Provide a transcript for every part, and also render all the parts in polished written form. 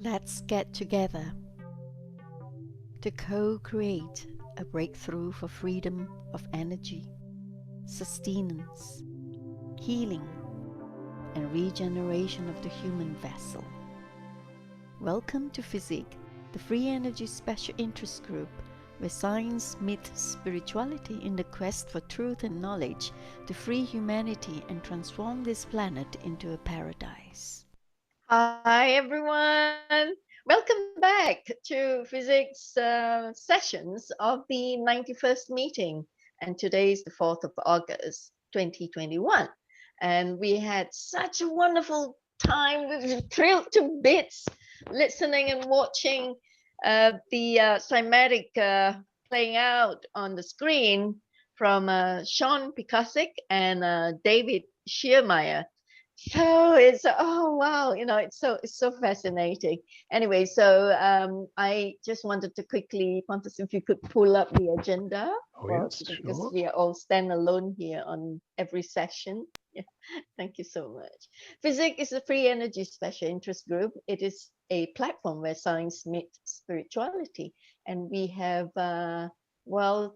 Let's get together to co-create a breakthrough for freedom of energy, sustenance, healing, and regeneration of the human vessel. Welcome to FESIG, the Free Energy Special Interest Group, where science meets spirituality in the quest for truth and knowledge to free humanity and transform this planet into a paradise. Hi, everyone. Welcome back to physics sessions of the 91st meeting. And today is the 4th of August, 2021. And we had such a wonderful time. We were thrilled to bits listening and watching the cymatic playing out on the screen from Sean Pikasik and David Schiermeier. So it's oh wow, it's so fascinating. Anyway, so I just wanted to quickly, Pontus, if you could pull up the agenda, Oh, well, yes, because sure. we are all stand alone here on every session. Yeah, thank you so much. FESIG is a free energy special interest group. It is a platform where science meets spirituality, and we have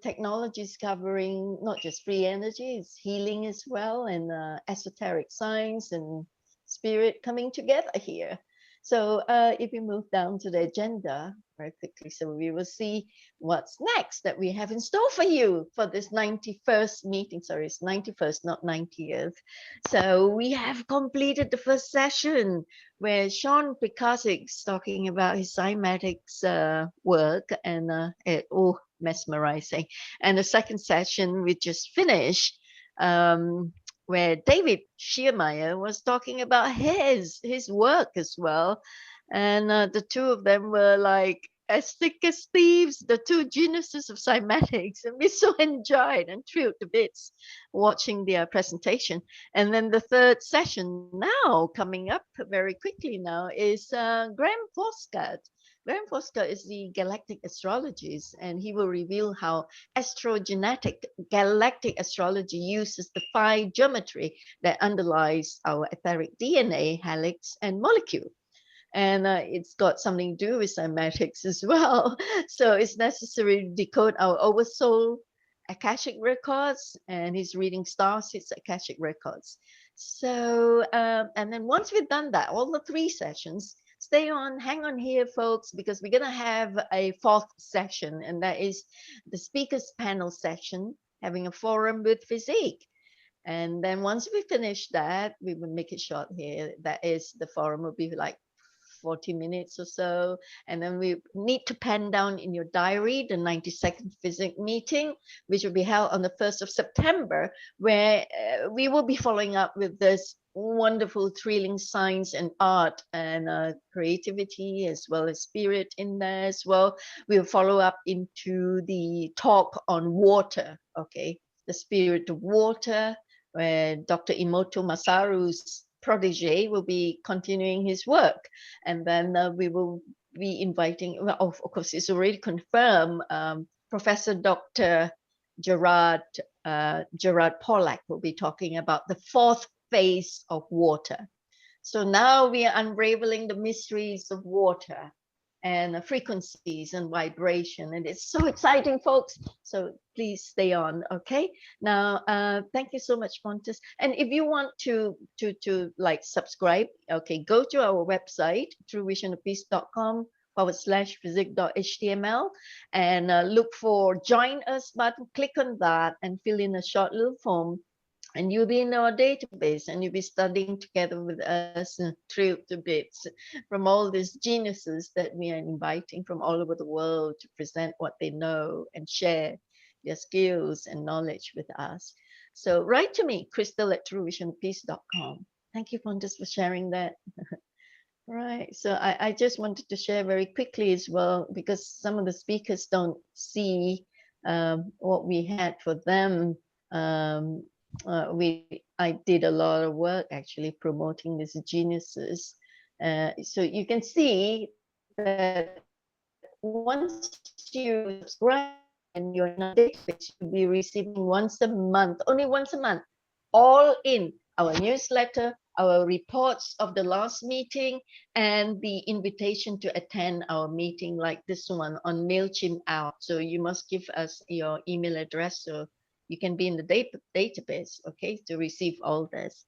technology is covering not just free energy, it's healing as well, and esoteric science and spirit coming together here. So if we move down to the agenda very quickly, so we will see what's next that we have in store for you for this 91st meeting. Sorry, it's 91st, not 90th. So we have completed the first session where Sean Pikasik is talking about his cymatics work and mesmerizing. And the second session we just finished, where David Schiermeier was talking about his work as well, and the two of them were like as thick as thieves, the two geniuses of cymatics, and we so enjoyed and thrilled to bits watching their presentation. And then the third session now coming up very quickly now is Graham Forscutt. Graham Forscutt is the Galactic Astrologist, and he will reveal how Astro-Genetic Galactic Astrology uses the phi geometry that underlies our etheric DNA, helix, and molecule. And it's got something to do with cymatics as well. So it's necessary to decode our oversoul Akashic records, and he's reading Starseeds Akashic records. So, and then once we've done that, all the three sessions, stay on, hang on here, folks, because we're going to have a fourth session, and that is the speakers panel session, having a forum with FESIG. And then once we finish that, we will make it short here. That is, the forum will be like 40 minutes or so. And then we need to pen down in your diary the 92nd FESIG meeting, which will be held on the 1st of September, where we will be following up with this wonderful, thrilling science and art and creativity, as well as spirit in there as well. We'll follow up into the talk on water, okay? The spirit of water, where Dr. Imoto Masaru's protege will be continuing his work. And then we will be inviting, well, of course, it's already confirmed, Professor Dr. Gerard Pollack will be talking about the fourth phase of water. So now we are unraveling the mysteries of water and frequencies and vibration, and it's so exciting, folks. So please stay on. Okay, now thank you so much, Pontus. And if you want to like subscribe, okay, go to our website truevisionofpeace.com/physic.html and look for join us button, click on that and fill in a short little form, and you'll be in our database and you'll be studying together with us, thrilled to bits from all these geniuses that we are inviting from all over the world to present what they know and share their skills and knowledge with us. So write to me, crystal@truevisionpeace.com. Thank you, Pontus, for sharing that. Right. So I just wanted to share very quickly as well, because some of the speakers don't see what we had for them. I did a lot of work actually promoting these geniuses. So you can see that once you subscribe and you're in a database, you'll be receiving once a month, only once a month, all in our newsletter, our reports of the last meeting, and the invitation to attend our meeting like this one on MailChimp out. So you must give us your email address so you can be in the database, okay, to receive all this.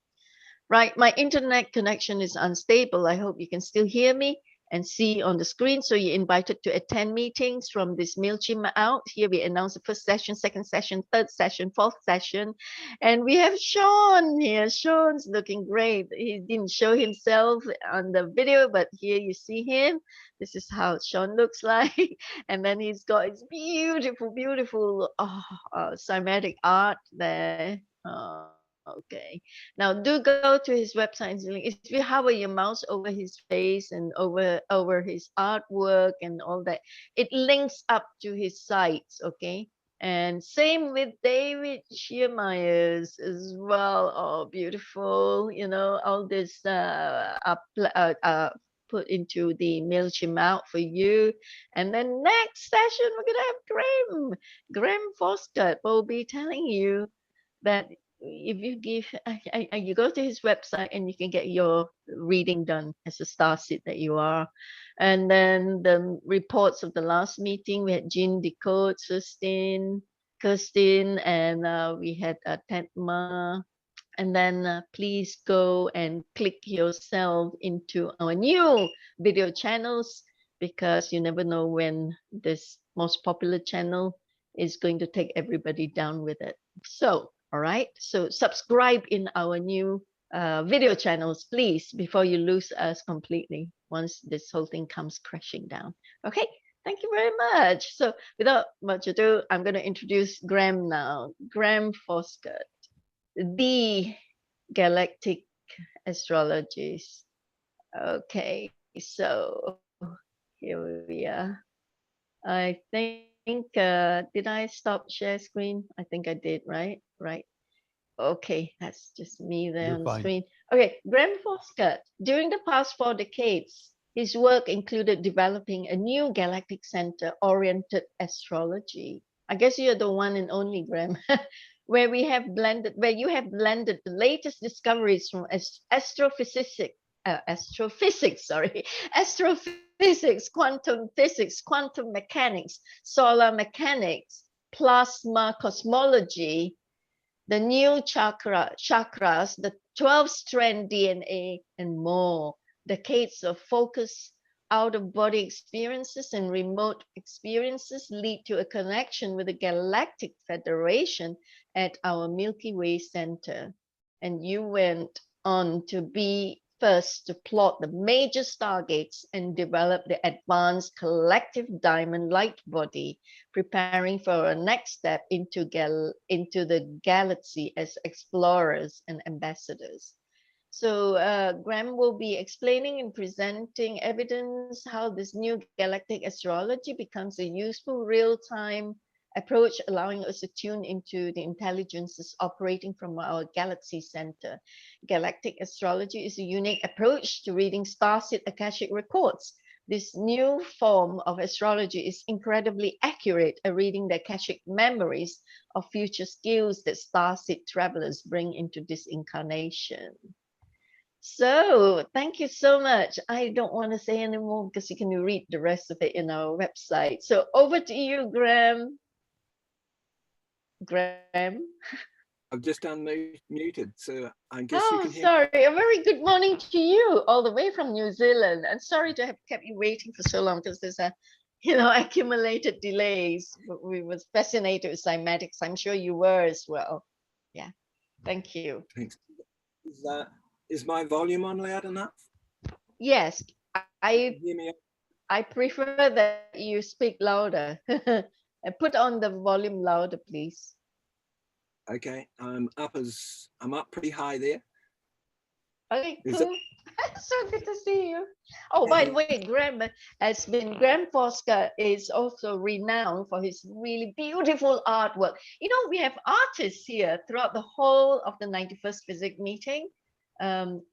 Right, my internet connection is unstable. I hope you can still hear me and see on the screen. So you're invited to attend meetings from this MailChimp out. Here we announce the first session, second session, third session, fourth session. And we have Sean here. Sean's looking great. He didn't show himself on the video, but here you see him. This is how Sean looks like. And then he's got his beautiful, beautiful cymatic art there. Okay. Now do go to his website. If you hover your mouse over his face and over his artwork and all that, it links up to his sites. Okay. And same with David Shearmeyer's as well. Oh, beautiful. You know, all this put into the MailChimp out for you. And then next session, we're going to have Graham Forscutt will be telling you that if you give, you go to his website and you can get your reading done as a starseed that you are. And then the reports of the last meeting, we had Jean Decodes, Kirsten, and we had Tetma. And then please go and click yourself into our new video channels, because you never know when this most popular channel is going to take everybody down with it. So, all right. So subscribe in our new video channels, please, before you lose us completely once this whole thing comes crashing down. Okay. Thank you very much. So without much ado, I'm going to introduce Graham now. Graham Forscutt, the Galactic Astrologist. Okay. So here we are. I think, did I stop share screen? I think I did, right? Right. Okay, that's just me there on the screen. Okay, Graham Forscutt. During the past 4 decades, his work included developing a new Galactic Centre-oriented astrology. I guess you're the one and only, Graham, where you have blended the latest discoveries from astrophysics, quantum physics, quantum mechanics, solar mechanics, plasma cosmology, the new chakras, the 12-strand DNA, and more. Decades of focus, out-of-body experiences, and remote experiences lead to a connection with the Galactic Federation at our Milky Way Centre. And you went on to be first to plot the major stargates and develop the advanced Collective Diamond Lightbody, preparing for a next step into the galaxy as explorers and ambassadors. So Graham will be explaining and presenting evidence how this new galactic astrology becomes a useful real-time approach, allowing us to tune into the intelligences operating from our galaxy center. Galactic astrology is a unique approach to reading starseed Akashic records. This new form of astrology is incredibly accurate at reading the Akashic memories of future skills that starseed travelers bring into this incarnation. So thank you so much. I don't want to say anymore because you can read the rest of it in our website. So over to you, Graham. Graham? I've just unmuted, so I guess you can hear. Sorry. A very good morning to you, all the way from New Zealand. I'm sorry to have kept you waiting for so long because there's accumulated delays. We was fascinated with cymatics. I'm sure you were as well. Yeah. Thank you. Thanks. Is my volume on loud enough? Yes. I prefer that you speak louder. And put on the volume louder, please. Okay, I'm up pretty high there. Okay, cool. So good to see you. Oh, by the way, Graham Forscutt is also renowned for his really beautiful artwork. You know, we have artists here throughout the whole of the 91st FESIG meeting.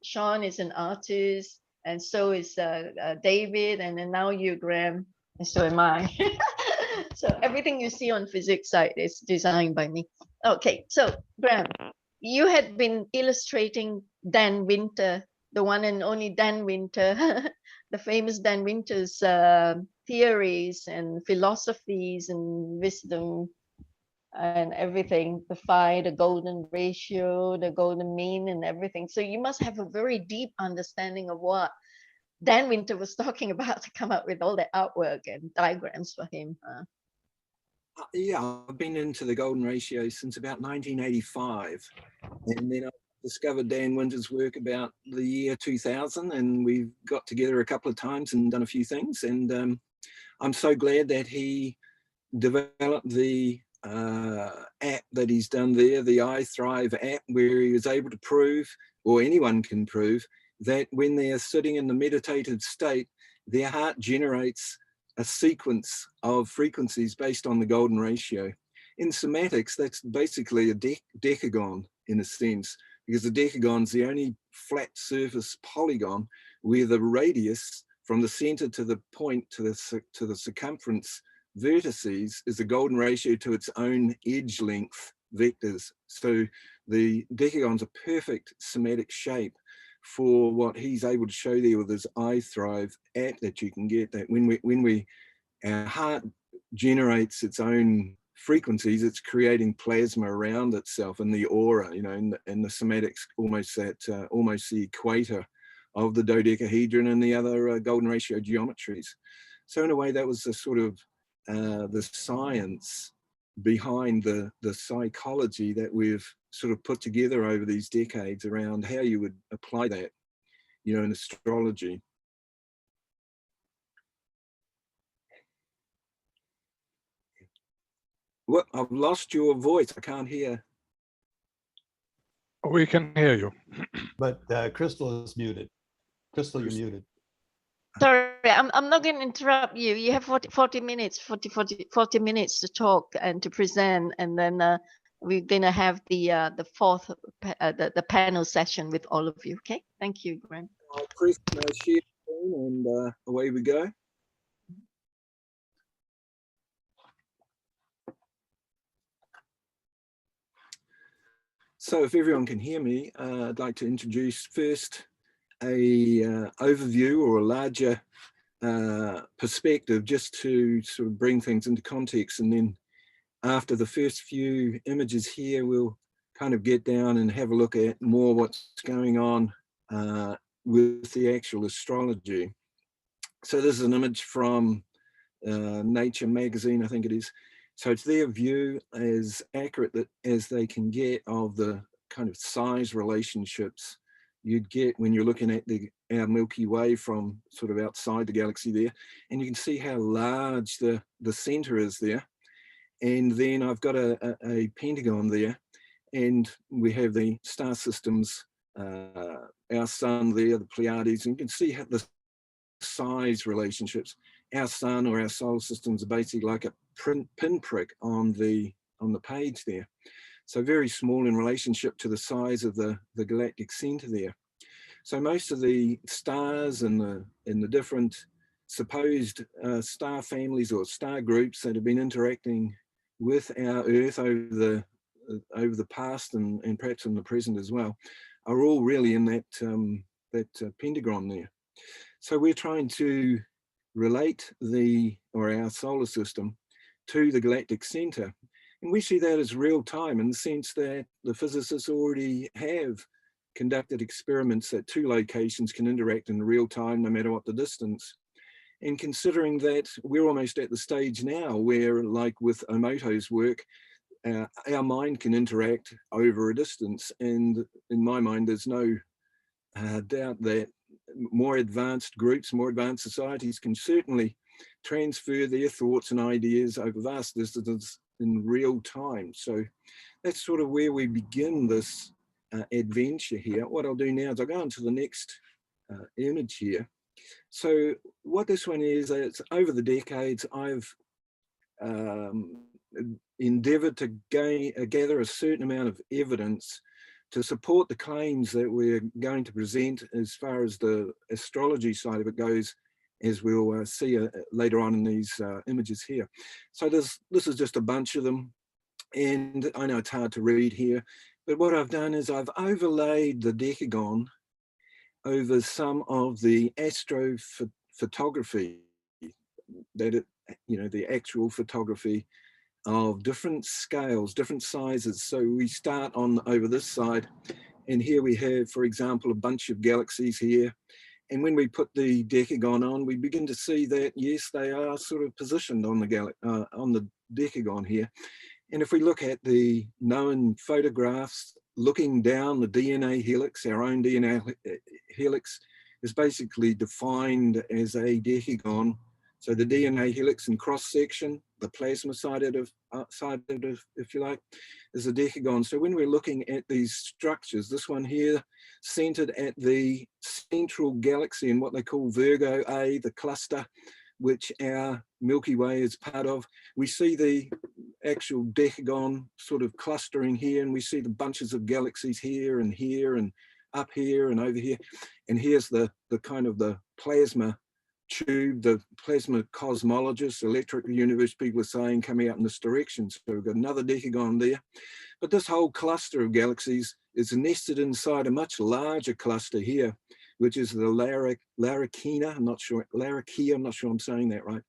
Sean is an artist, and so is David, and then now you, Graham, and so am I. So everything you see on FESIG site is designed by me. Okay, so Graham, you had been illustrating Dan Winter, the one and only Dan Winter, the famous Dan Winter's theories and philosophies and wisdom and everything, the phi, the golden ratio, the golden mean and everything. So you must have a very deep understanding of what Dan Winter was talking about to come up with all the artwork and diagrams for him. Yeah, I've been into the golden ratio since about 1985. And then I discovered Dan Winter's work about the year 2000, and we've got together a couple of times and done a few things. And I'm so glad that he developed the app that he's done there, the I Thrive app, where he was able to prove, or anyone can prove, that when they're sitting in the meditative state, their heart generates a sequence of frequencies based on the golden ratio. In somatics, that's basically a decagon in a sense, because the decagon's the only flat surface polygon where the radius from the center to the point to the circumference vertices is the golden ratio to its own edge length vectors. So the decagon's a perfect somatic shape for what he's able to show there with his I Thrive app that you can get, that when our heart generates its own frequencies, it's creating plasma around itself in the aura, you know, in the somatics, almost the equator of the dodecahedron and the other golden ratio geometries. So in a way, that was the sort of the science behind the psychology that we've sort of put together over these decades around how you would apply that, you know, in astrology. What? I've lost your voice. I can't hear. We can hear you. But Crystal is muted. Crystal, you're muted. Sorry, I'm not going to interrupt you. You have 40 minutes to talk and to present, and then we're going to have the fourth the panel session with all of you. Okay, thank you, Graham. I'll press my share screen and away we go. So if everyone can hear me, I'd like to introduce first a overview or a larger perspective, just to sort of bring things into context. And then after the first few images here, we'll kind of get down and have a look at more what's going on with the actual astrology. So this is an image from Nature magazine, I think it is. So it's their view, as accurate as they can get, of the kind of size relationships you'd get when you're looking at our Milky Way from sort of outside the galaxy there. And you can see how large the center is there. And then I've got a pentagon there, and we have the star systems, our sun there, the Pleiades, and you can see how the size relationships. Our sun or our solar systems are basically like a pinprick on the page there. So very small in relationship to the size of the galactic center there. So most of the stars and the different supposed star families or star groups that have been interacting with our Earth over the past and perhaps in the present as well, are all really in that pentagon there. So we're trying to relate our solar system to the Galactic Centre. And we see that as real time, in the sense that the physicists already have conducted experiments that two locations can interact in real time, no matter what the distance. And considering that we're almost at the stage now where, like with Emoto's work, our mind can interact over a distance. And in my mind, there's no doubt that more advanced groups, more advanced societies can certainly transfer their thoughts and ideas over vast distances in real time. So that's sort of where we begin this adventure here. What I'll do now is I'll go on to the next image here. So what this one is, it's over the decades, I've endeavored to gather a certain amount of evidence to support the claims that we're going to present as far as the astrology side of it goes, as we'll see later on in these images here. So this is just a bunch of them, and I know it's hard to read here, But what I've done is I've overlaid the decagon over some of the astrophotography, the actual photography of different scales, different sizes. So we start on over this side, and here we have, for example, a bunch of galaxies here. And when we put the decagon on, we begin to see that, yes, they are sort of positioned on the decagon here. And if we look at the known photographs, looking down the DNA helix, our own DNA helix is basically defined as a decagon. So the DNA helix in cross section, the plasma side of if you like, is a decagon. So when we're looking at these structures, this one here centered at the central galaxy in what they call Virgo A, the cluster, which our Milky Way is part of, we see the actual decagon sort of clustering here, and we see the bunches of galaxies here and up here and over here. And here's the kind of the plasma tube, the plasma cosmologist, electric universe people are saying, coming out in this direction. So we've got another decagon there. But this whole cluster of galaxies is nested inside a much larger cluster here, which is the Larakia, I'm not sure I'm saying that right.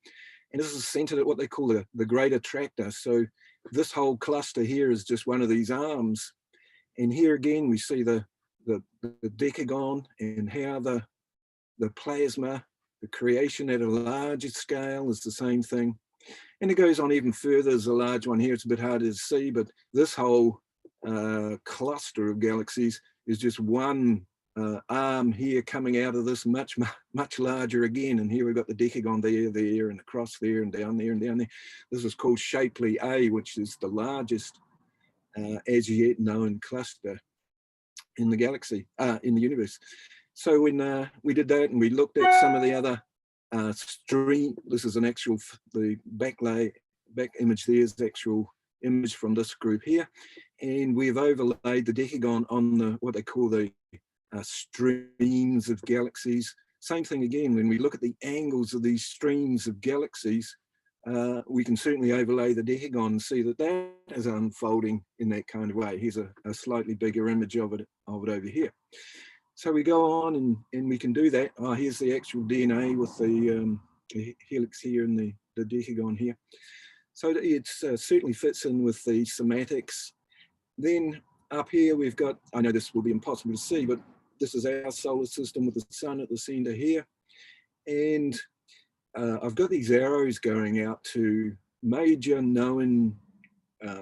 And this is centered at what they call the Great Attractor. So this whole cluster here is just one of these arms. And here again, we see the decagon and how the plasma, the creation at a larger scale is the same thing. And it goes on even further. There's a large one here. It's a bit harder to see, but this whole cluster of galaxies is just one arm here coming out of this much larger again. And here we've got the decagon there, and across there, and down there, and down there. This is called Shapley A, which is the largest as yet known cluster in the galaxy, in the universe. So when we did that, and we looked at some of the other stream, this is an actual, the back image there is the actual image from this group here, and we've overlaid the decagon on what they call the streams of galaxies. Same thing again, when we look at the angles of these streams of galaxies, we can certainly overlay the decagon and see that that is unfolding in that kind of way. Here's a slightly bigger image of it over here. So we go on and we can do that. Oh, here's the actual DNA with the helix here and the decagon here. So it certainly fits in with the somatics. Then up here we've got, I know this will be impossible to see, but this is our solar system with the sun at the center here. And I've got these arrows going out to major known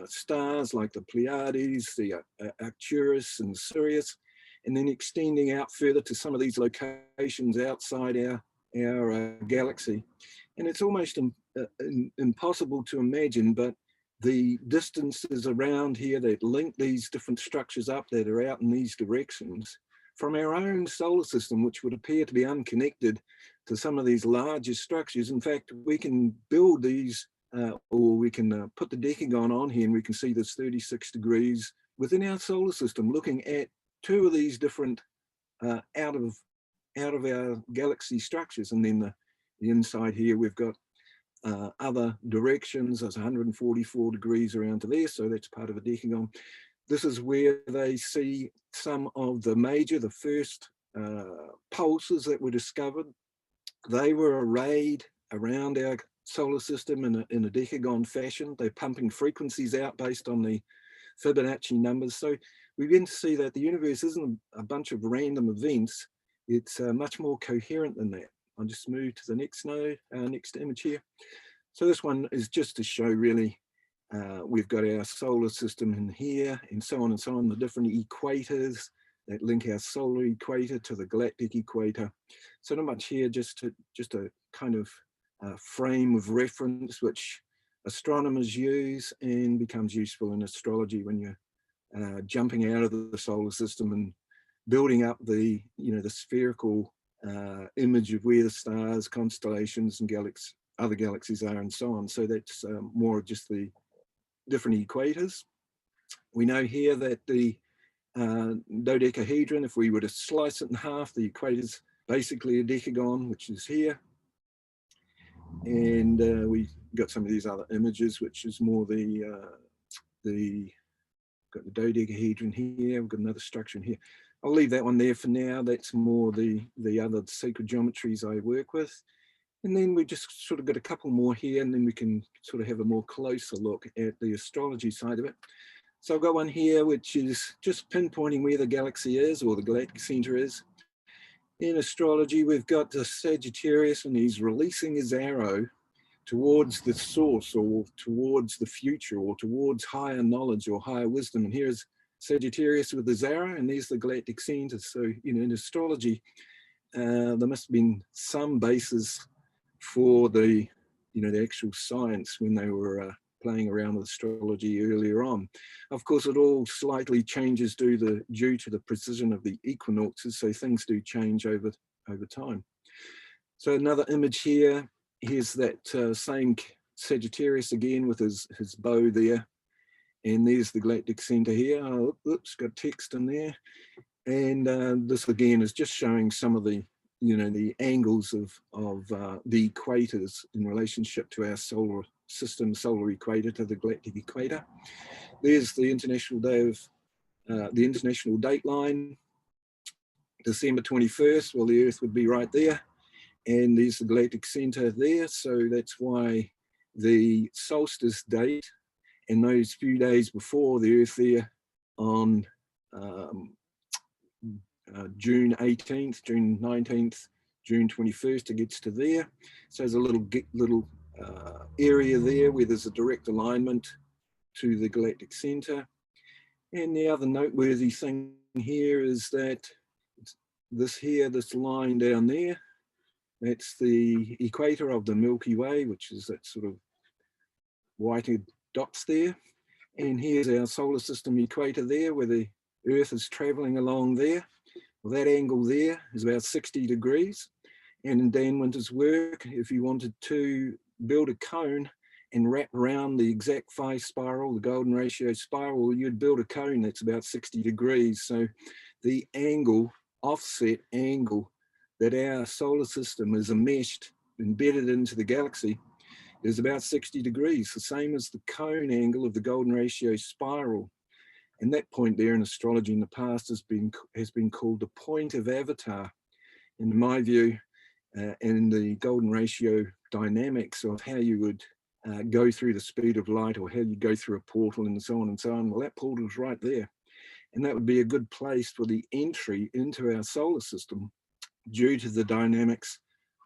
stars like the Pleiades, the Arcturus and Sirius, and then extending out further to some of these locations outside our galaxy. And it's almost impossible to imagine, but the distances around here that link these different structures up that are out in these directions from our own solar system, which would appear to be unconnected to some of these larger structures. In fact, we can build these, or we can put the decagon on here, and we can see there's 36 degrees within our solar system, looking at two of these different out of our galaxy structures. And then the inside here, we've got other directions. There's 144 degrees around to there, so that's part of a decagon. This is where they see some of the first pulses that were discovered. They were arrayed around our solar system in a decagon fashion. They're pumping frequencies out based on the Fibonacci numbers. So we begin to see that the universe isn't a bunch of random events. It's much more coherent than that. I'll just move to the next next image here. So this one is just to show really, we've got our solar system in here and so on, the different equators that link our solar equator to the galactic equator. So not much here, just a kind of frame of reference which astronomers use and becomes useful in astrology when you're jumping out of the solar system and building up the spherical image of where the stars, constellations and other galaxies are and so on. So that's more of just the different equators. We know here that the dodecahedron, if we were to slice it in half, the equator's basically a decagon, which is here. And we got some of these other images, which is more the got the dodecahedron here, we've got another structure in here. I'll leave that one there for now. That's more the other sacred geometries I work with. And then we just sort of got a couple more here, and then we can sort of have a more closer look at the astrology side of it. So I've got one here, which is just pinpointing where the galaxy is, or the Galactic Centre is. In astrology, we've got the Sagittarius, and he's releasing his arrow towards the source, or towards the future, or towards higher knowledge or higher wisdom. And here's Sagittarius with his arrow, and there's the Galactic Centre. So, you know, in astrology, there must have been some basis for the, you know, the actual science when they were playing around with astrology earlier on. Of course, it all slightly changes due to the precision of the equinoxes, so things do change over time. So another image here, here's that same Sagittarius again with his bow there, and there's the Galactic Centre here. Oh, oops, got text in there, and this again is just showing some of the, you know, the angles of the equators in relationship to our solar system, solar equator to the galactic equator. There's the international day of the international date line, December 21st. Well, the Earth would be right there, and there's the Galactic Centre there. So that's why the solstice date and those few days before the Earth there on June 18th, June 19th, June 21st, it gets to there. So there's a little area there where there's a direct alignment to the Galactic Centre. And the other noteworthy thing here is that this line down there, that's the equator of the Milky Way, which is that sort of whited dots there. And here's our solar system equator there, where the Earth is traveling along there. Well, that angle there is about 60 degrees. And in Dan Winter's work, if you wanted to build a cone and wrap around the exact phi spiral, the golden ratio spiral, you'd build a cone that's about 60 degrees. So the angle, offset angle, that our solar system is enmeshed, embedded into the galaxy, is about 60 degrees, the same as the cone angle of the golden ratio spiral. And that point there in astrology in the past has been called the point of avatar. In my view, and the golden ratio dynamics of how you would go through the speed of light, or how you go through a portal and so on and so on. Well, that portal is right there. And that would be a good place for the entry into our solar system due to the dynamics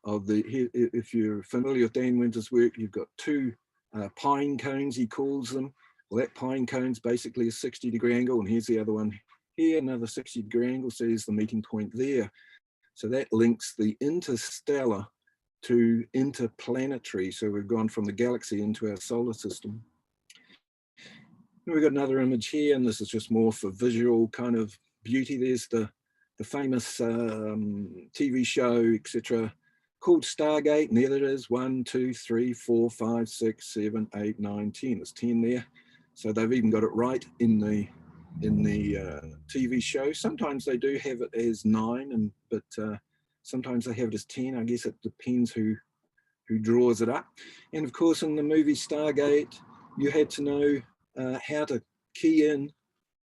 of if you're familiar with Dan Winter's work, you've got two pine cones, he calls them. Well, that pine cone's basically a 60-degree angle, and here's the other one here, another 60-degree angle, so there's the meeting point there. So that links the interstellar to interplanetary. So we've gone from the galaxy into our solar system. And we've got another image here, and this is just more for visual kind of beauty. There's the famous TV show, etc., called Stargate, and there it is, 1, 2, 3, 4, 5, 6, 7, 8, 9, 10. There's 10 there. So they've even got it right in the TV show. Sometimes they do have it as 9, but sometimes they have it as 10. I guess it depends who draws it up. And of course, in the movie Stargate, you had to know how to key in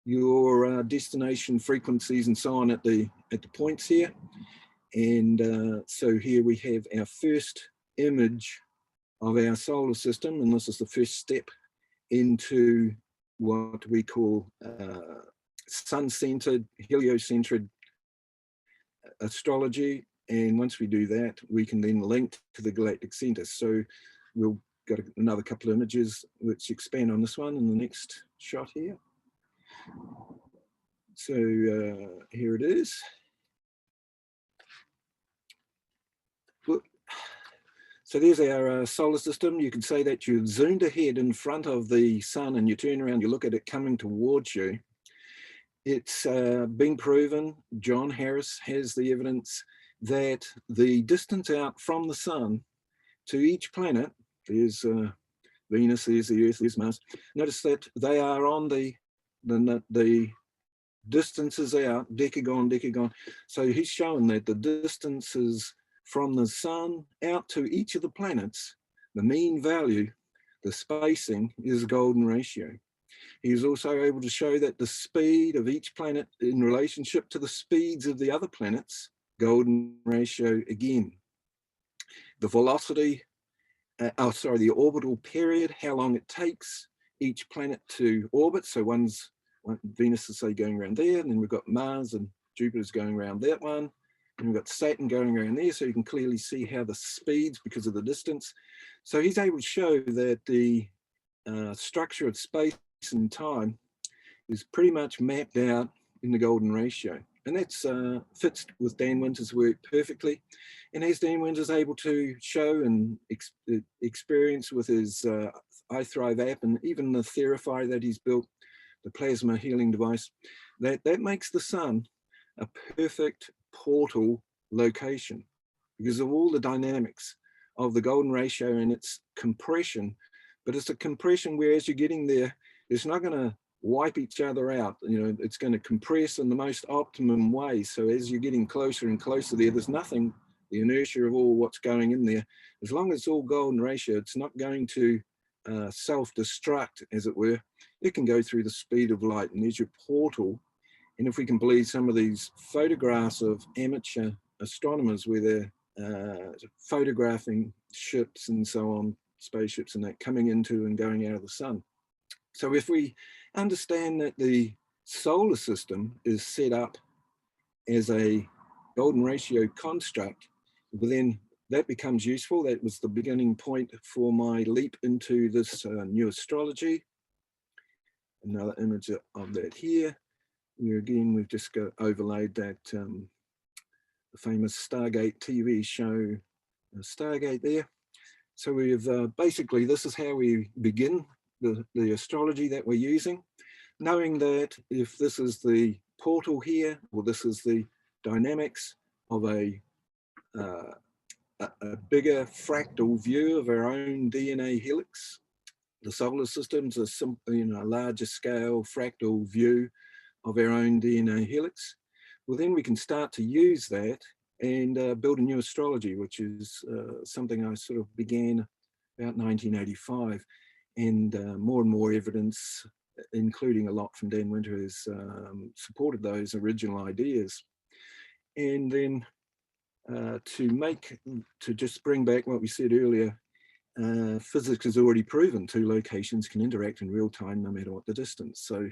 your destination frequencies and so on at the points here. And so here we have our first image of our solar system, and this is the first step into what we call sun-centered, heliocentered astrology. And once we do that, we can then link to the Galactic Centre. So we'll got another couple of images which expand on this one in the next shot here. So here it is. So there's our solar system. You can say that you've zoomed ahead in front of the sun, and you turn around, you look at it coming towards you. It's been proven, John Harris has the evidence, that the distance out from the sun to each planet, there's Venus, there's the Earth, there's Mars. Notice that they are on the distances out, decagon. So he's shown that the distances from the sun out to each of the planets, the mean value, the spacing is golden ratio. He was also able to show that the speed of each planet in relationship to the speeds of the other planets, golden ratio again. The velocity, the orbital period, how long it takes each planet to orbit. So Venus is, say, going around there, and then we've got Mars and Jupiter's going around that one, and we've got Saturn going around there, so you can clearly see how the speeds, because of the distance. So he's able to show that the structure of space and time is pretty much mapped out in the golden ratio. And that's fits with Dan Winter's work perfectly. And as Dan Winter's able to show and experience with his I Thrive app, and even the Therify that he's built, the plasma healing device, that makes the sun a perfect portal location because of all the dynamics of the golden ratio and its compression. But it's a compression where as you're getting there, it's not going to wipe each other out. You know, it's going to compress in the most optimum way. So as you're getting closer and closer there, there's nothing, the inertia of all what's going in there, as long as it's all golden ratio, it's not going to self-destruct, as it were. It can go through the speed of light, and there's your portal. And if we can believe some of these photographs of amateur astronomers where they're photographing ships and so on, spaceships and that, coming into and going out of the sun. So if we understand that the solar system is set up as a golden ratio construct, well, then that becomes useful. That was the beginning point for my leap into this new astrology. Another image of that here, where again we've just overlaid that the famous Stargate TV show, Stargate there. So we've basically, this is how we begin the astrology that we're using, knowing that if this is the portal here, or this is the dynamics of a bigger fractal view of our own DNA helix. The solar system's a larger scale fractal view of our own DNA helix. Well, then we can start to use that and build a new astrology, which is something I sort of began about 1985, and more evidence, including a lot from Dan Winter, has supported those original ideas. And then to just bring back what we said earlier, physics has already proven two locations can interact in real time no matter what the distance. So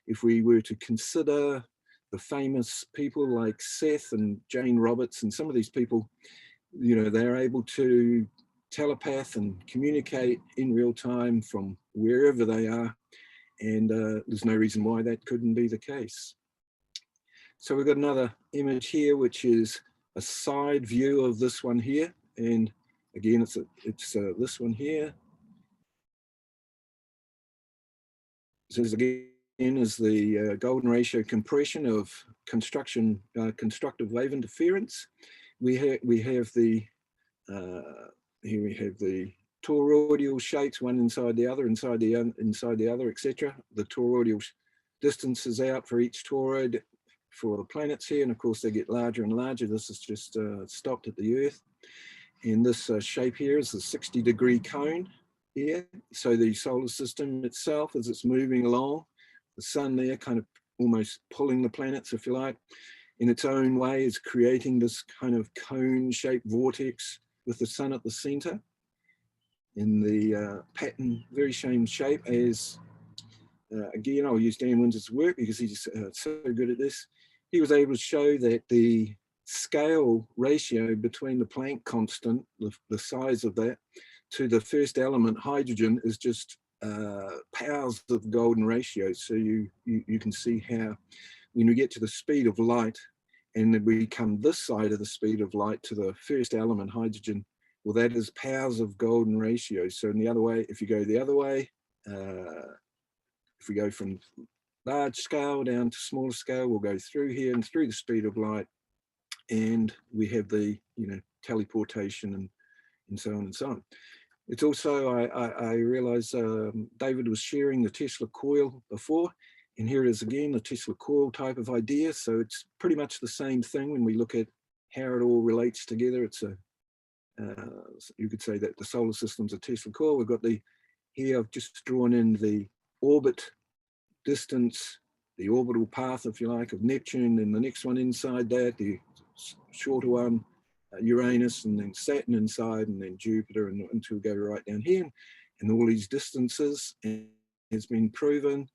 if we were to consider the famous people like Seth and Jane Roberts and some of these people, you know, they're able to telepath and communicate in real time from wherever they are, and there's no reason why that couldn't be the case. So we've got another image here, which is a side view of this one here, and again it's this one here. This is again is the golden ratio compression of constructive wave interference. We have the here we have the toroidal shapes, one inside the other, inside the other, etc. The toroidal distances out for each toroid for the planets here, and of course they get larger and larger. This is just stopped at the Earth. And this shape here is the 60-degree cone here. So the solar system itself, as it's moving along, the sun there kind of almost pulling the planets, if you like, in its own way, is creating this kind of cone-shaped vortex with the sun at the center in the pattern, very same shape as, again, I'll use Dan Winter's work because he's so good at this. He was able to show that the scale ratio between the Planck constant, the size of that, to the first element, hydrogen, is just powers of golden ratio. So you can see how when we get to the speed of light and we come this side of the speed of light to the first element, hydrogen, well, that is powers of golden ratio. So in the other way, if you go the other way, if we go from large scale down to smaller scale, we'll go through here and through the speed of light, and we have the, you know, teleportation and so on and so on. It's also, I realize David was sharing the Tesla coil before, and here it is again, the Tesla coil type of idea. So it's pretty much the same thing when we look at how it all relates together. It's a, you could say that the solar system's a Tesla coil. We've got the, here I've just drawn in the orbit distance, the orbital path, if you like, of Neptune, and the next one inside that, the shorter one, Uranus, and then Saturn inside, and then Jupiter, and until we go right down here. And all these distances, and has been proven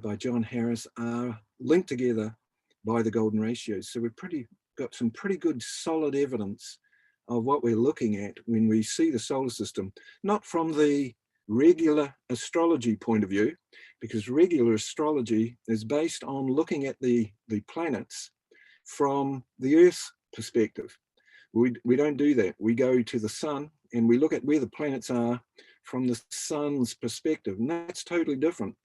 by John Harris, are linked together by the golden ratios. So we've got some pretty good solid evidence of what we're looking at when we see the solar system, not from the regular astrology point of view, because regular astrology is based on looking at the planets from the Earth's perspective. We don't do that. We go to the sun and we look at where the planets are from the sun's perspective, and that's totally different.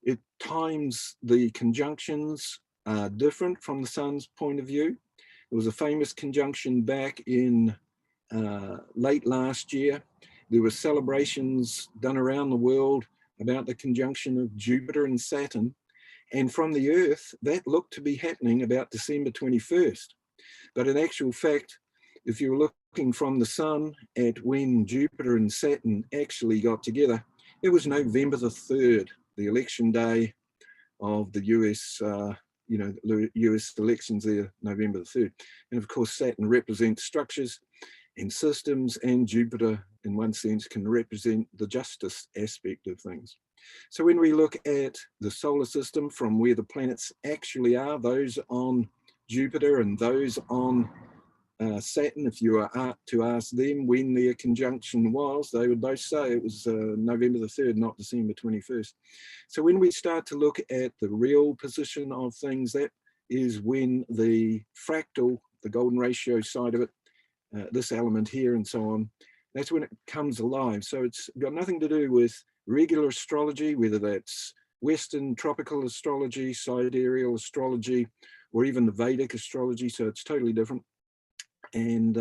At times the conjunctions are different from the sun's point of view. There was a famous conjunction back in late last year. There were celebrations done around the world about the conjunction of Jupiter and Saturn. And from the Earth, that looked to be happening about December 21st. But in actual fact, if you were looking from the sun at when Jupiter and Saturn actually got together, it was November the 3rd, the election day of the US, US elections there, November the 3rd. And of course, Saturn represents structures and systems, and Jupiter, in one sense, can represent the justice aspect of things. So when we look at the solar system from where the planets actually are, those on Jupiter and those on Saturn, if you are to ask them when their conjunction was, they would both say it was November the 3rd, not December 21st. So when we start to look at the real position of things, that is when the fractal, the golden ratio side of it, this element here and so on, that's when it comes alive. So it's got nothing to do with regular astrology, whether that's Western tropical astrology, sidereal astrology, or even the Vedic astrology. So it's totally different. And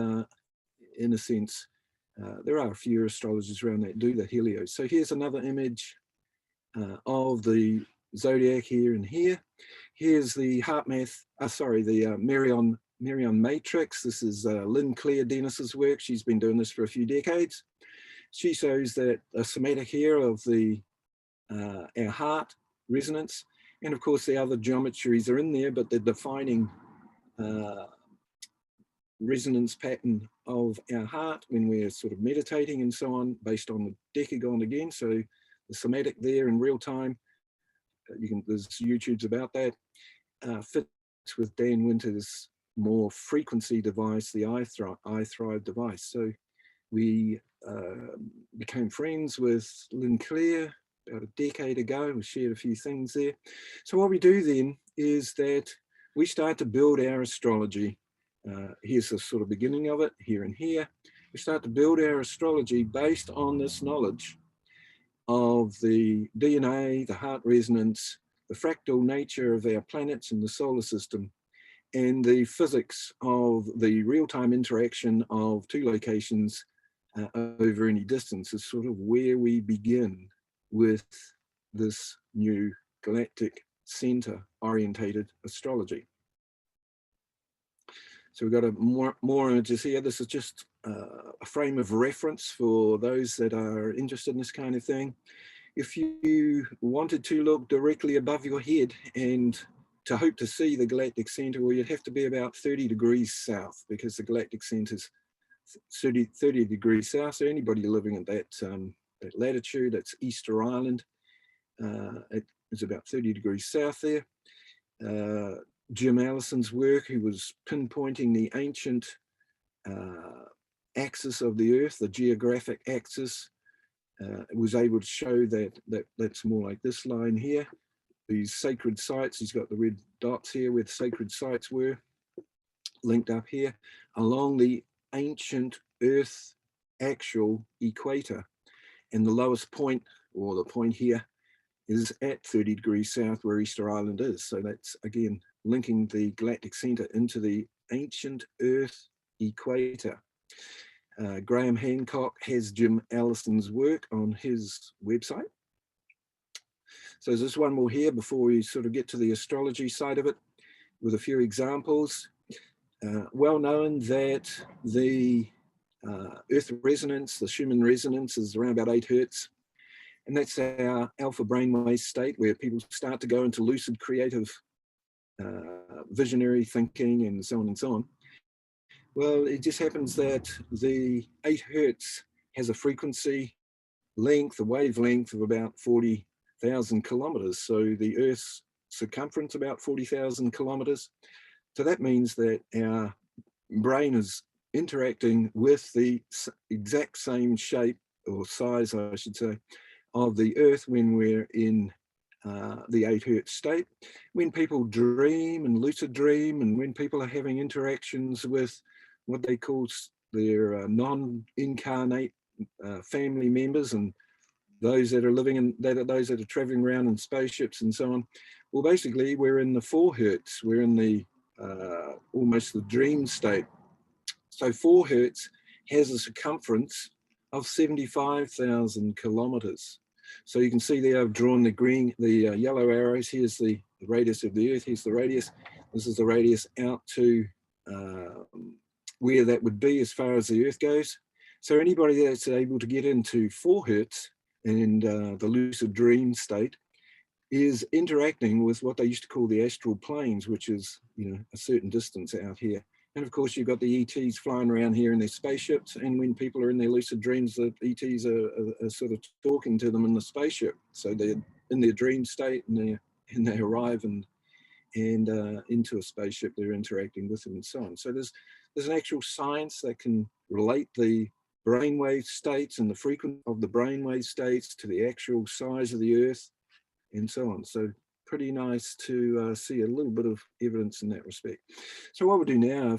in a sense, there are a few astrologers around that do the helios. So here's another image of the zodiac here and here. Here's the the Merion matrix. This is Lynn Claire Dennis's work. She's been doing this for a few decades. She shows that a schematic here of the our heart resonance, and of course the other geometries are in there, but the defining resonance pattern of our heart when we're sort of meditating and so on, based on the decagon again. So the somatic there in real time, there's YouTubes about that, fits with Dan Winter's more frequency device, the I Thrive device. So we became friends with Lynn Claire about a decade ago. We shared a few things there. So what we do then is that we start to build our astrology. Here's the sort of beginning of it, here and here. We start to build our astrology based on this knowledge of the DNA, the heart resonance, the fractal nature of our planets and the solar system, and the physics of the real-time interaction of two locations over any distance is sort of where we begin with this new Galactic Centre orientated astrology. So we've got more images here. This is just a frame of reference for those that are interested in this kind of thing. If you wanted to look directly above your head and to hope to see the Galactic Centre, well, you'd have to be about 30 degrees south, because the Galactic Centre is 30 degrees south. So anybody living at that, that latitude, that's Easter Island, it is about 30 degrees south there. Jim Allison's work, who was pinpointing the ancient axis of the Earth, the geographic axis, was able to show that's more like this line here. These sacred sites, he's got the red dots here where the sacred sites were linked up here along the ancient Earth actual equator. And the lowest point, or the point here, is at 30 degrees south where Easter Island is. So that's, again, linking the Galactic Centre into the ancient Earth equator. Graham Hancock has Jim Allison's work on his website. So there's just one more here before we sort of get to the astrology side of it, with a few examples. Well known that the Earth resonance, the Schumann resonance, is around about 8 hertz. And that's our alpha brainwave state, where people start to go into lucid, creative, visionary thinking, and so on and so on. Well, it just happens that the 8 hertz has a frequency length, a wavelength of about 40,000 kilometers. So the Earth's circumference about 40,000 kilometers. So that means that our brain is interacting with the exact same shape or size, I should say, of the Earth when we're in the 8 hertz state. When people dream and lucid dream, and when people are having interactions with what they call their non-incarnate family members, and those that are living in, those that are traveling around in spaceships and so on, well, basically we're in the 4 hertz, we're in the almost the dream state. So 4 hertz has a circumference of 75,000 kilometers. So you can see there I've drawn the green, the yellow arrows. Here's the radius of the Earth, here's the radius. This is the radius out to where that would be as far as the Earth goes. So anybody that's able to get into 4 hertz and the lucid dream state is interacting with what they used to call the astral planes, which is, you know, a certain distance out here. And of course, you've got the ETs flying around here in their spaceships. And when people are in their lucid dreams, the ETs are sort of talking to them in the spaceship. So they're in their dream state, and they arrive and into a spaceship, they're interacting with them and so on. So there's an actual science that can relate the brainwave states and the frequency of the brainwave states to the actual size of the Earth and so on. So pretty nice to see a little bit of evidence in that respect. So what we'll do now,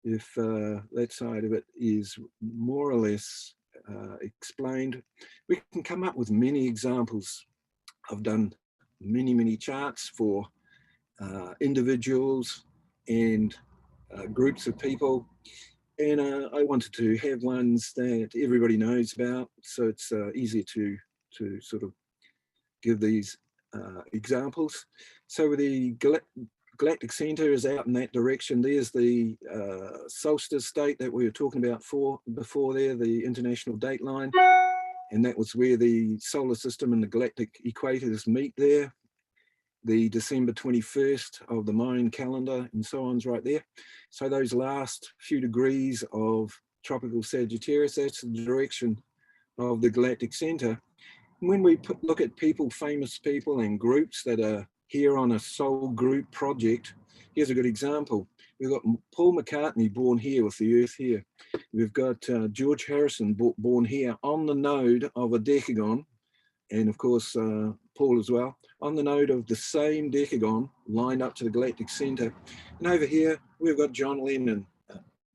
if that side of it is more or less explained, we can come up with many examples. I've done many charts for individuals and groups of people, and I wanted to have ones that everybody knows about, so it's easier to sort of give these examples. So the Galactic Centre is out in that direction. There's the solstice state that we were talking about before there, the international date line, and that was where the solar system and the galactic equators meet there. The December 21st of the Mayan calendar and so on's right there. So those last few degrees of tropical Sagittarius, that's the direction of the Galactic Centre. When we look at people, famous people and groups that are here on a soul group project, here's a good example. We've got Paul McCartney born here with the Earth here. We've got George Harrison born here on the node of a decagon, and of course Paul as well, on the node of the same decagon lined up to the Galactic Centre. And over here we've got John Lennon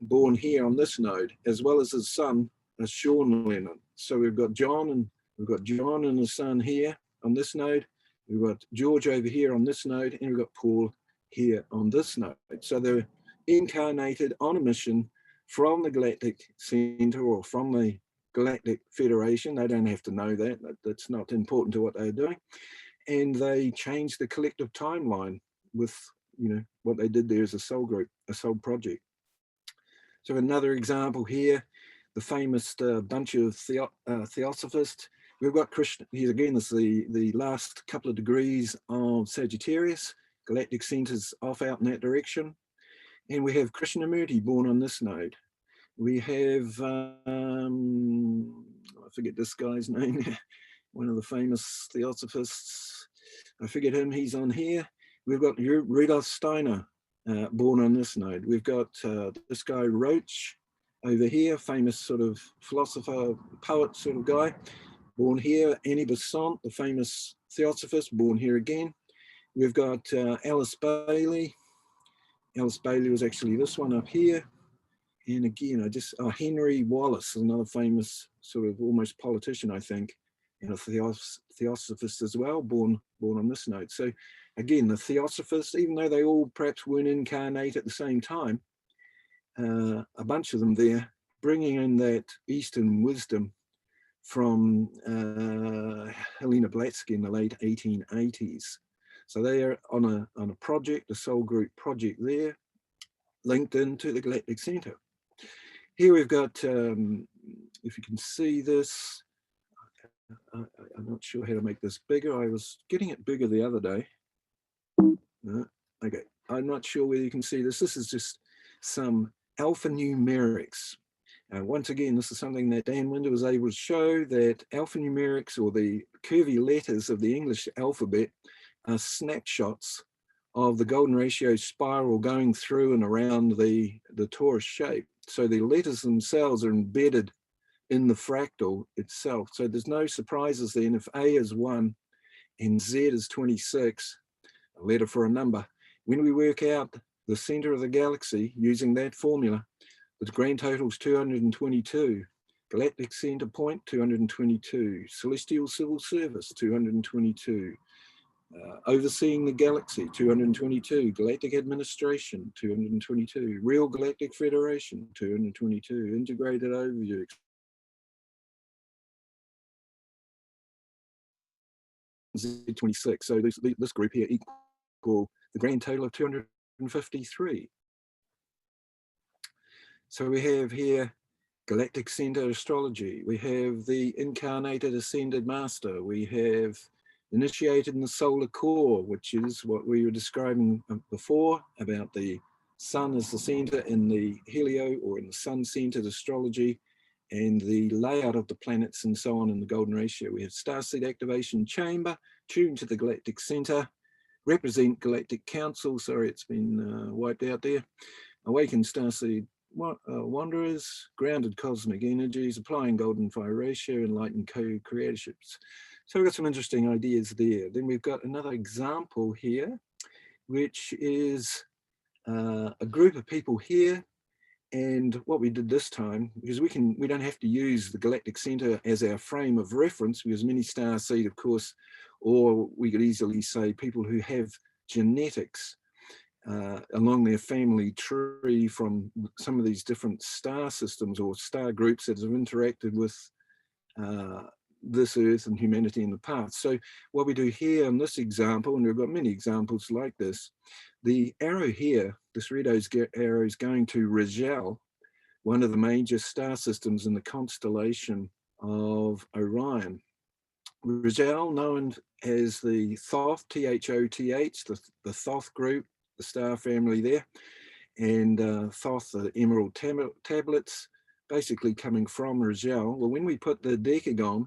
born here on this node, as well as his son Sean Lennon. So we've got John and his son here on this node. We've got George over here on this node, and we've got Paul here on this node. So they're incarnated on a mission from the Galactic Centre or from the Galactic Federation. They don't have to know that. That's not important to what they're doing. And they changed the collective timeline with, you know, what they did there as a soul group, a soul project. So another example here, the famous bunch of theosophists. We've got Krishna, here again, this is the last couple of degrees of Sagittarius. Galactic Centre's off out in that direction. And we have Krishnamurti born on this node. We have, I forget this guy's name, one of the famous theosophists. I forget him, he's on here. We've got Rudolf Steiner born on this node. We've got this guy Roach over here, famous sort of philosopher, poet sort of guy, born here. Annie Besant, the famous theosophist, born here again. We've got Alice Bailey. Alice Bailey was actually this one up here. And again, Henry Wallace, another famous sort of almost politician, I think, and a theosophist as well, born on this node. So again, the theosophists, even though they all perhaps weren't incarnate at the same time, a bunch of them there, bringing in that Eastern wisdom from Helena Blavatsky in the late 1880s. So they are on a project, a soul group project there, linked into the Galactic Centre. Here we've got, if you can see this, I'm not sure how to make this bigger. I was getting it bigger the other day. Okay, I'm not sure whether you can see this. This is just some alphanumerics. Once again, this is something that Dan Winder was able to show, that alphanumerics, or the curvy letters of the English alphabet, are snapshots of the golden ratio spiral going through and around the torus shape. So the letters themselves are embedded in the fractal itself. So there's no surprises then if A is 1 and Z is 26, a letter for a number. When we work out the center of the galaxy using that formula, the grand total is 222. Galactic Centre point, 222. Celestial Civil Service, 222. Overseeing the Galaxy, 222. Galactic Administration, 222. Real Galactic Federation, 222. Integrated Overview. 26. So this group here equal the grand total of 253. So we have here Galactic Centre Astrology. We have the Incarnated Ascended Master. We have Initiated in the Solar Core, which is what we were describing before about the Sun as the centre in the helio, or in the Sun-centered astrology, and the layout of the planets and so on in the Golden Ratio. We have Starseed Activation Chamber, tuned to the Galactic Centre, represent Galactic Council, sorry it's been wiped out there, Awakened Starseed Wanderers, Grounded Cosmic Energies, Applying Golden Fire Ratio, Enlightened Co-Creatorships. So we've got some interesting ideas there. Then we've got another example here, which is a group of people here. And what we did this time, because we don't have to use the Galactic Centre as our frame of reference, because many starseed, of course, or we could easily say people who have genetics along their family tree from some of these different star systems or star groups that have interacted with this Earth and humanity in the past. So what we do here in this example, and we've got many examples like this, the arrow here, this red arrow, is going to Rigel, one of the major star systems in the constellation of Orion. Rigel, known as the Thoth, T-H-O-T-H, the Thoth group, the star family there, and Thoth, the emerald tablets, basically coming from Rigel. Well, when we put the decagon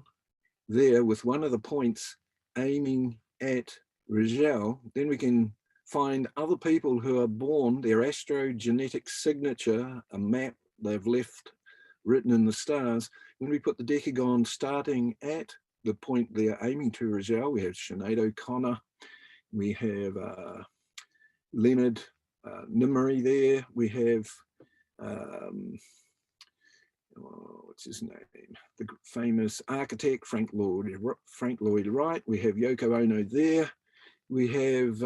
there with one of the points aiming at Rigel, then we can find other people who are born, their astrogenetic signature, a map they've left written in the stars. When we put the decagon starting at the point they're aiming to Rigel, we have Sinead O'Connor, we have Leonard Nimoy there, we have what's his name? The famous architect, Frank Lloyd Wright. We have Yoko Ono there. We have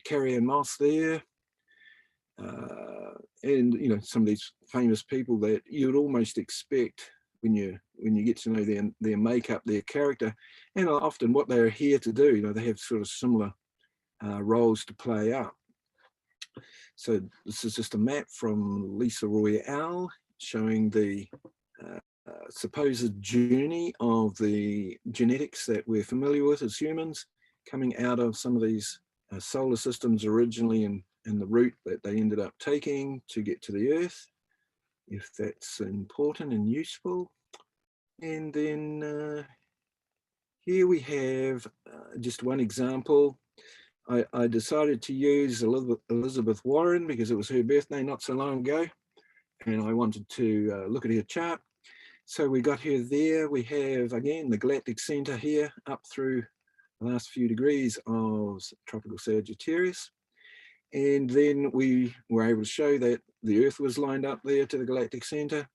Carrie Ann Moss there. And, you know, some of these famous people that you'd almost expect when you get to know their makeup, their character, and often what they're here to do. You know, they have sort of similar roles to play out. So this is just a map from Lisa Royale showing the supposed journey of the genetics that we're familiar with as humans, coming out of some of these solar systems originally, and the route that they ended up taking to get to the Earth, if that's important and useful. And then here we have just one example. I decided to use Elizabeth Warren because it was her birthday not so long ago, and I wanted to look at her chart. So we got her there. We have, again, the Galactic Centre here up through the last few degrees of tropical Sagittarius. And then we were able to show that the Earth was lined up there to the Galactic Centre.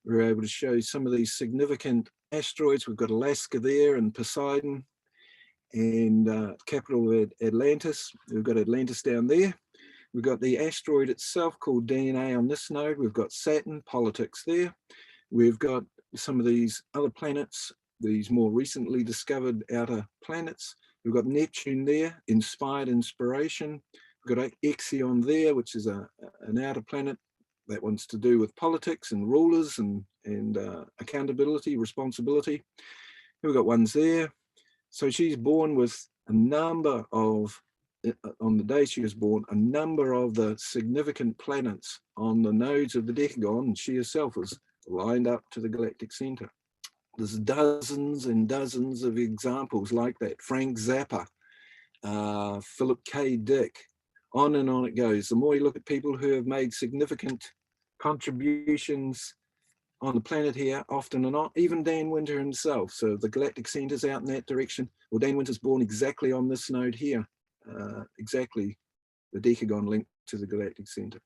We were able to show some of these significant asteroids. We've got Alaska there and Poseidon, and capital Atlantis. We've got Atlantis down there. We've got the asteroid itself called DNA on this node. We've got Saturn, politics there. We've got some of these other planets, these more recently discovered outer planets. We've got Neptune there, inspiration. We've got Ixion there, which is an outer planet, that one's to do with politics and rulers and accountability, responsibility. We've got ones there. So she's born with a number of, on the day she was born, a number of the significant planets on the nodes of the decagon, and she herself was lined up to the Galactic Centre. There's dozens and dozens of examples like that. Frank Zappa, Philip K. Dick, on and on it goes. The more you look at people who have made significant contributions on the planet here, often or not, even Dan Winter himself. So the Galactic Centre's out in that direction. Well, Dan Winter's born exactly on this node here, exactly the decagon linked to the Galactic Centre.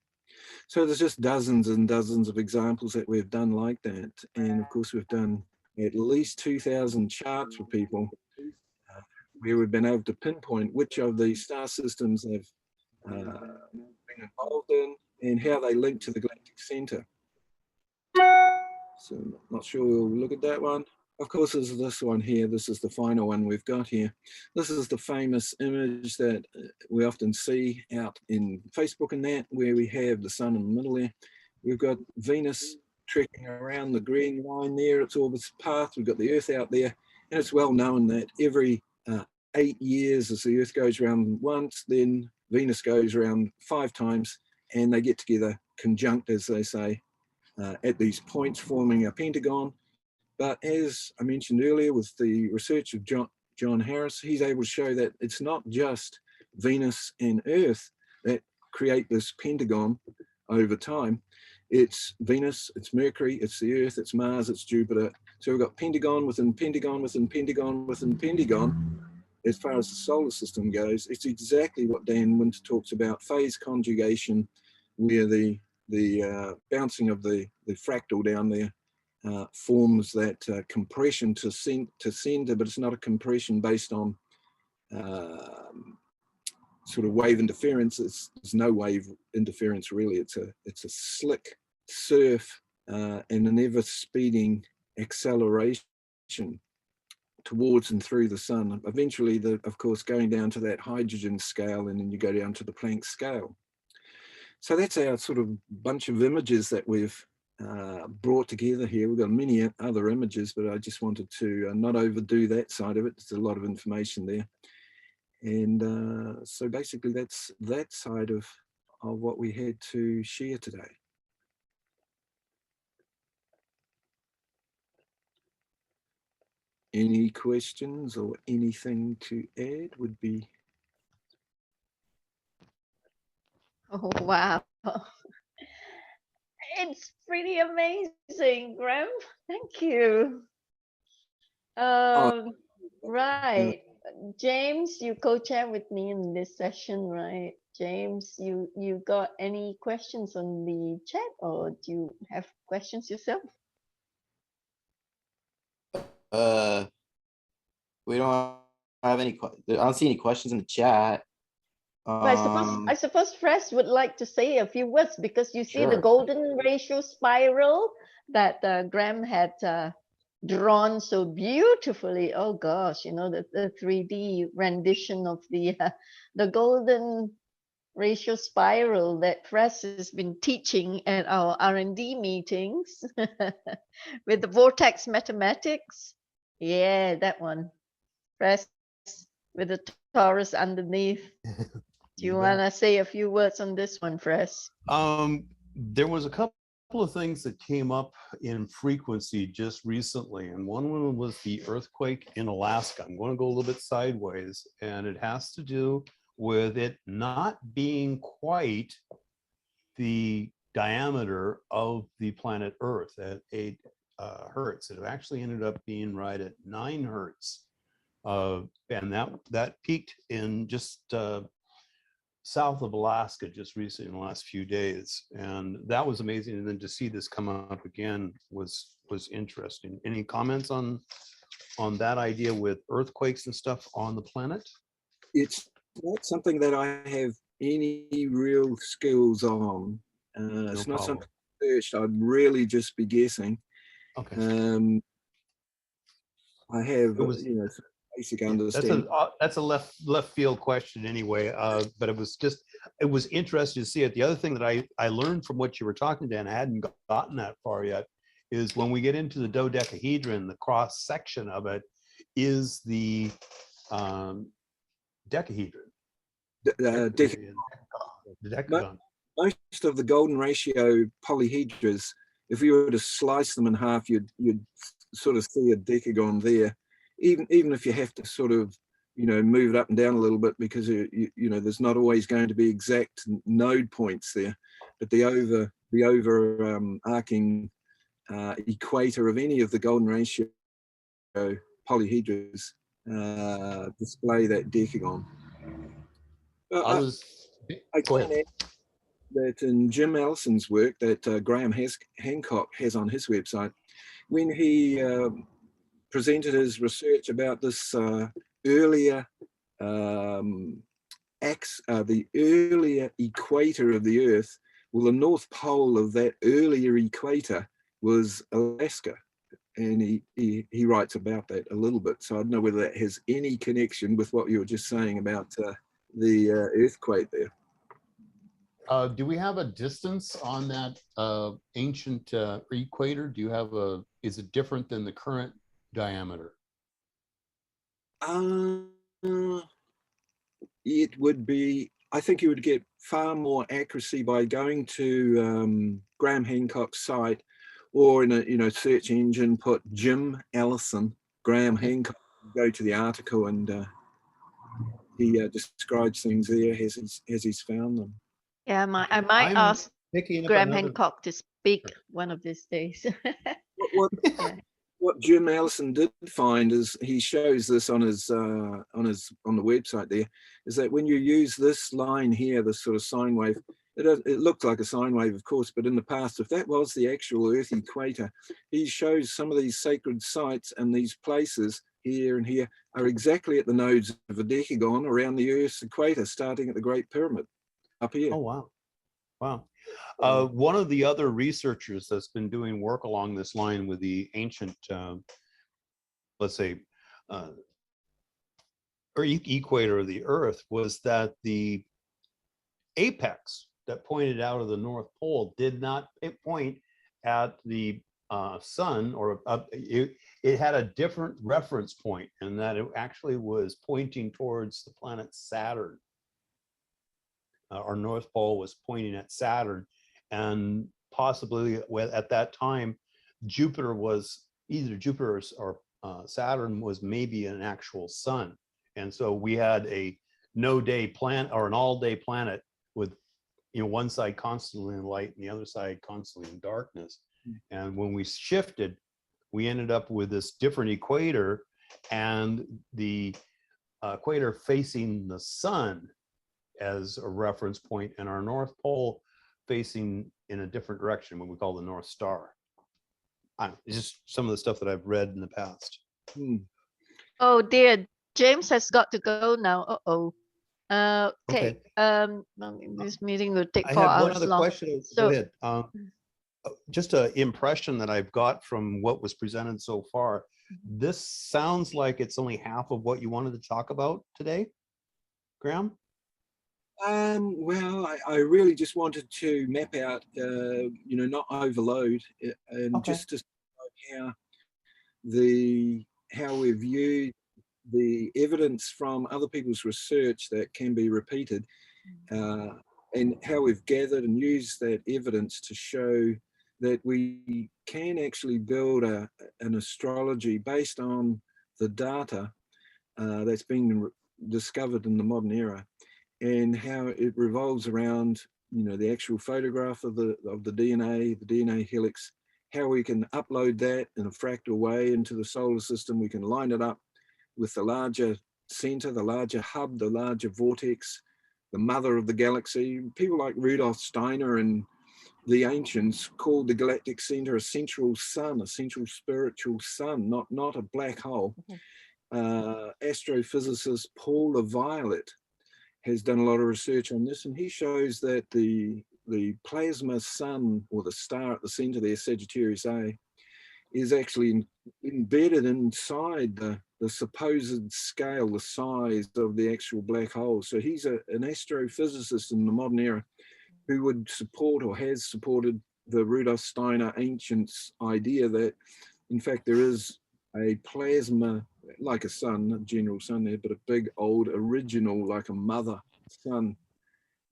So there's just dozens and dozens of examples that we've done like that. And of course, we've done at least 2,000 charts for people where we've been able to pinpoint which of these star systems they've been involved in and how they link to the Galactic Centre. So I'm not sure we'll look at that one. Of course, there's this one here. This is the final one we've got here. This is the famous image that we often see out in Facebook and that, where we have the sun in the middle there. We've got Venus trekking around the green line there, its orbit's path. We've got the Earth out there, and it's well known that every 8 years, as the Earth goes around once, then Venus goes around 5 times, and they get together conjunct, as they say, at these points, forming a pentagon. But as I mentioned earlier, with the research of John Harris, he's able to show that it's not just Venus and Earth that create this pentagon over time. It's Venus, it's Mercury, it's the Earth, it's Mars, it's Jupiter. So we've got pentagon within pentagon within pentagon within pentagon. As far as the solar system goes, it's exactly what Dan Winter talks about, phase conjugation, where the bouncing of the fractal down there forms that compression to center, but it's not a compression based on sort of wave interference. There's no wave interference really. It's a slick surf and an ever speeding acceleration towards and through the sun. Eventually, of course, going down to that hydrogen scale, and then you go down to the Planck scale. So that's our sort of bunch of images that we've brought together here. We've got many other images, but I just wanted to not overdo that side of it. There's a lot of information there. And so basically that's that side of what we had to share today. Any questions or anything to add would be? Oh, wow. It's pretty amazing, Graham. Thank you. Right. James, you co-chair with me in this session, right? James, you got any questions on the chat, or do you have questions yourself? We don't have any. I don't see any questions in the chat. I suppose Fresh would like to say a few words, because you see the Sure. golden ratio spiral that Graham had drawn so beautifully. Oh gosh, you know, the 3D rendition of the golden ratio spiral that Fresh has been teaching at our R&D meetings with the vortex mathematics. Yeah, that one. Fresh with the torus underneath. Do you want to say a few words on this one, Fresh? There was a couple of things that came up in frequency just recently, and one was the earthquake in Alaska. I'm going to go a little bit sideways, and it has to do with it not being quite the diameter of the planet Earth at 8 hertz. It actually ended up being right at 9 hertz, and that peaked in just south of Alaska just recently in the last few days, and that was amazing. And then to see this come up again was interesting. Any comments on that idea with earthquakes and stuff on the planet? It's not something that I have any real skills on. It's not something I researched. I'd really just be guessing. Okay. I have, you know, basic understanding. That's a left field question anyway, but it was just, it was interesting to see it. The other thing that I learned from what you were talking to, and I hadn't gotten that far yet, is when we get into the dodecahedron, the cross section of it is the decahedron. The decagon. Most of the golden ratio polyhedras, if you were to slice them in half, you'd sort of see a decagon there. Even if you have to sort of, you know, move it up and down a little bit, because you know, there's not always going to be exact node points there, but the overarching equator of any of the golden ratio polyhedras display that decagon. I can add that in Jim Allison's work that Graham Hancock has on his website, when he presented his research about this earlier the earlier equator of the Earth, well, the north pole of that earlier equator was Alaska, and he writes about that a little bit. So I don't know whether that has any connection with what you were just saying about the earthquake there. Do we have a distance on that ancient equator? Do you have is it different than the current diameter? It would be, I think you would get far more accuracy by going to Graham Hancock's site, or in a search engine, put Jim Allison, Graham Hancock, go to the article, and he describes things there as he's found them. Yeah, I might ask Graham Hancock to speak one of these days. What Jim Allison did find is, he shows this on the website there, is that when you use this line here, this sort of sine wave, it looked like a sine wave, of course, but in the past, if that was the actual Earth equator, he shows some of these sacred sites and these places here and here are exactly at the nodes of a decagon around the Earth's equator, starting at the Great Pyramid up here. Oh, wow. Wow. One of the other researchers that's been doing work along this line with the ancient, let's say, equator of the Earth, was that the apex that pointed out of the North Pole did not point at the sun, or it had a different reference point, and that it actually was pointing towards the planet Saturn. Our North Pole was pointing at Saturn, and possibly at that time, Jupiter was either Jupiter or Saturn was maybe an actual sun. And so we had a no-day planet, or an all-day planet, with, you know, one side constantly in light and the other side constantly in darkness. And when we shifted, we ended up with this different equator, and the equator facing the sun as a reference point, and our North Pole facing in a different direction, what we call the North Star. It's just some of the stuff that I've read in the past. Oh dear, James has got to go now. Okay. This meeting will take 4 hours long. I have one other question. Go ahead. Just an impression that I've got from what was presented so far. This sounds like it's only half of what you wanted to talk about today, Graham? Well, I really just wanted to map out, not overload, and just to how we view the evidence from other people's research that can be repeated, and how we've gathered and used that evidence to show that we can actually build an astrology based on the data that's been discovered in the modern era, and how it revolves around, the actual photograph of the DNA helix, how we can upload that in a fractal way into the solar system. We can line it up with the larger center, the larger hub, the larger vortex, the mother of the galaxy. People like Rudolf Steiner and the ancients called the Galactic Centre a central sun, a central spiritual sun, not a black hole. Astrophysicist Paul LaViolette has done a lot of research on this, and he shows that the plasma sun, or the star at the center there, Sagittarius A, is actually embedded inside the supposed scale, the size of the actual black hole. So he's an astrophysicist in the modern era who would support or has supported the Rudolf Steiner ancients' idea that, in fact, there is a plasma, like a sun, a general sun there, but a big old original, like a mother sun.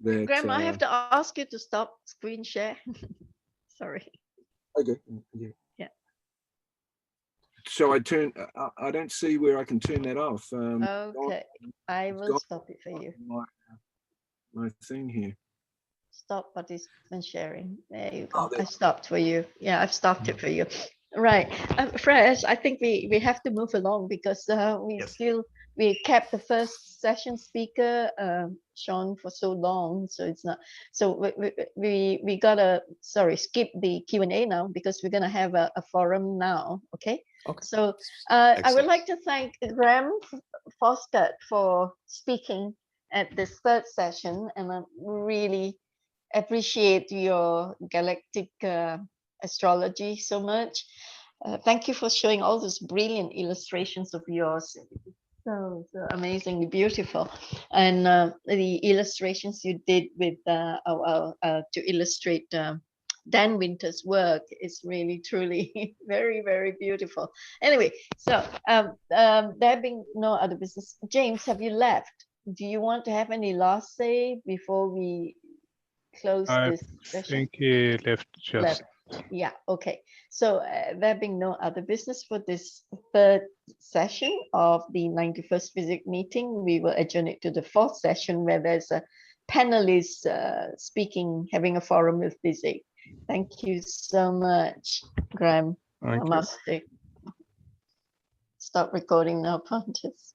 That, Graham, I have to ask you to stop screen share. Sorry. okay, yeah. Yeah. So I don't see where I can turn that off. Okay, I will stop it for you. My thing here. Stop participant sharing. There you go. Oh, there. I stopped for you. Yeah, I've stopped it for you. Right. Fresh, I think we have to move along because we kept the first session speaker, Sean, for so long. So it's not, so we gotta, skip the Q&A now because we're gonna have a forum now, okay? Okay. So I would Excellent. like to thank Graham Forscutt for speaking at this third session, and I really appreciate your galactic astrology so much. Thank you for showing all those brilliant illustrations of yours. So amazingly beautiful. And the illustrations you did with to illustrate Dan Winter's work is really, truly very, very beautiful. Anyway, so there being no other business, James, have you left? Do you want to have any last say before we close this session? I think he left just. Yeah, okay. So there being no other business for this third session of the 91st FESIG meeting, we will adjourn it to the fourth session where there's a panelist speaking, having a forum with FESIG. Thank you so much, Graham. Thank you. Namaste. Stop recording now, Pontus.